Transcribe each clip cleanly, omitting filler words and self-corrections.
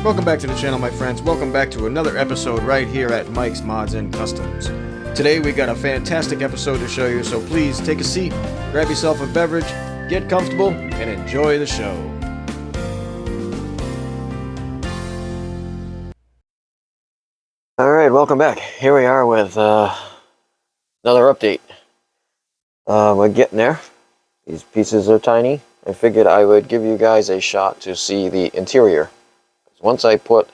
Welcome back to the channel, my friends. Welcome back to another episode right here at Mike's Mods and Customs. Today we got a fantastic episode to show you, so please take a seat, grab yourself a beverage, get comfortable, and enjoy the show. Alright, welcome back. Here we are with another update. We're getting there. These pieces are tiny. I figured I would give you guys a shot to see the interior. Once I put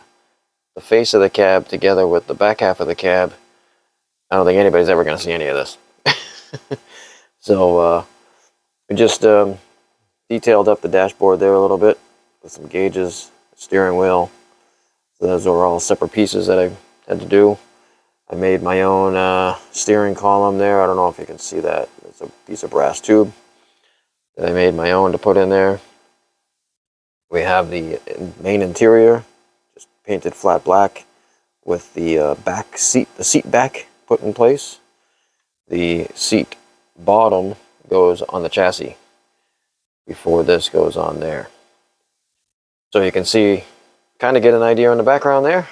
the face of the cab together with the back half of the cab, I don't think anybody's ever going to see any of this. So we just detailed up the dashboard there a little bit with some gauges, steering wheel. So those are all separate pieces that I had to do. I made my own steering column there. I don't know if you can see that. It's a piece of brass tube that I made my own to put in there. We have the main interior, just painted flat black with the seat back put in place. The seat bottom goes on the chassis before this goes on there. So you can see, kind of get an idea on the background there.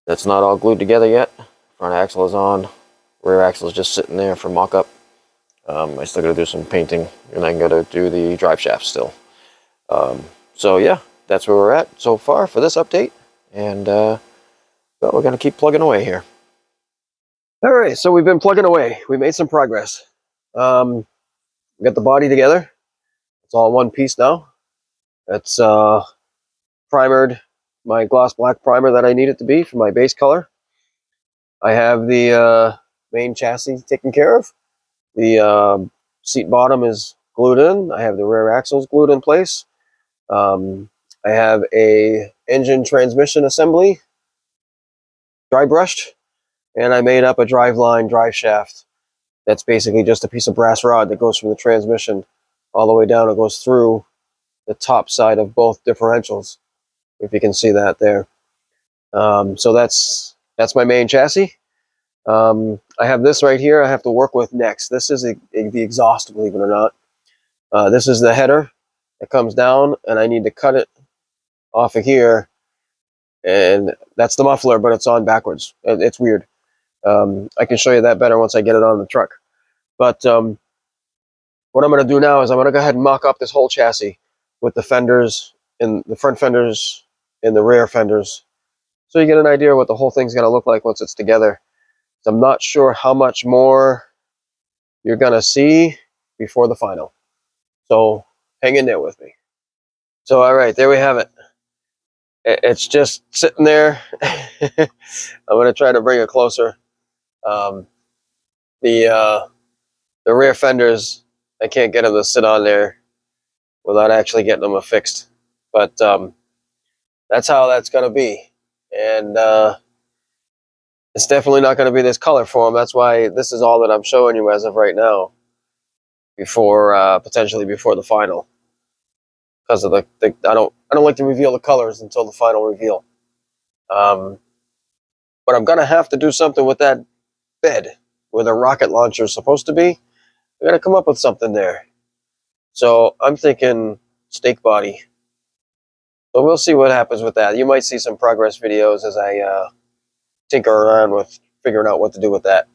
That's not all glued together yet. Front axle is on, rear axle is just sitting there for mock-up. I still got to do some painting, and I'm going to do the drive shaft still. So yeah, that's where we're at so far for this update, and well, we're going to keep plugging away here. Alright, so we've been plugging away. We made some progress. We got the body together. It's all one piece now. It's primered, my gloss black primer that I need it to be for my base color. I have the main chassis taken care of. The seat bottom is glued in. I have the rear axles glued in place. I have a engine transmission assembly dry brushed, and I made up a driveline drive shaft that's basically just a piece of brass rod that goes from the transmission all the way down. It goes through the top side of both differentials, if you can see that there. So that's my main chassis. I have this right here I have to work with next. This is the exhaust, believe it or not. This is the header. It comes down, and I need to cut it off of here, and that's the muffler, but it's on backwards. It's weird. I can show you that better once I get it on the truck. But what I'm going to do now is I'm going to go ahead and mock up this whole chassis with the fenders, and the front fenders and the rear fenders, so you get an idea of what the whole thing's going to look like once it's together. So I'm not sure how much more you're going to see before the final. So hang in there with me. So, all right, there we have it. It's just sitting there. I'm going to try to bring it closer. The rear fenders, I can't get them to sit on there without actually getting them affixed. But that's how that's going to be. And it's definitely not going to be this color for them. That's why this is all that I'm showing you as of right now, before potentially before the final, because of I don't like to reveal the colors until the final reveal. But I'm gonna have to do something with that bed where the rocket launcher is supposed to be. I gotta come up with something there. So I'm thinking stake body. So we'll see what happens with that. You might see some progress videos as I tinker around with figuring out what to do with that.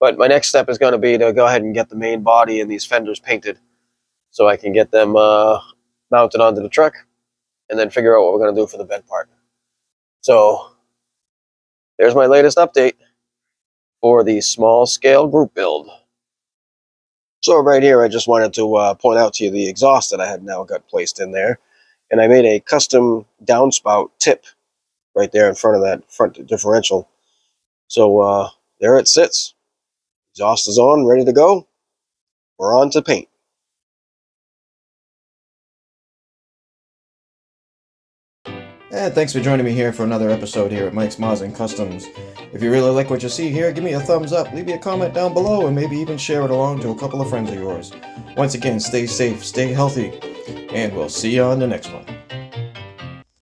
But my next step is going to be to go ahead and get the main body and these fenders painted, so I can get them mounted onto the truck, and then figure out what we're going to do for the bed part. So there's my latest update for the small scale group build. So right here, I just wanted to point out to you the exhaust that I had now got placed in there. And I made a custom downspout tip right there in front of that front differential. So there it sits. Exhaust is on, ready to go. We're on to paint. And thanks for joining me here for another episode here at Mike's Mods and Customs. If you really like what you see here, give me a thumbs up, leave me a comment down below, and maybe even share it along to a couple of friends of yours. Once again, stay safe, stay healthy, and we'll see you on the next one.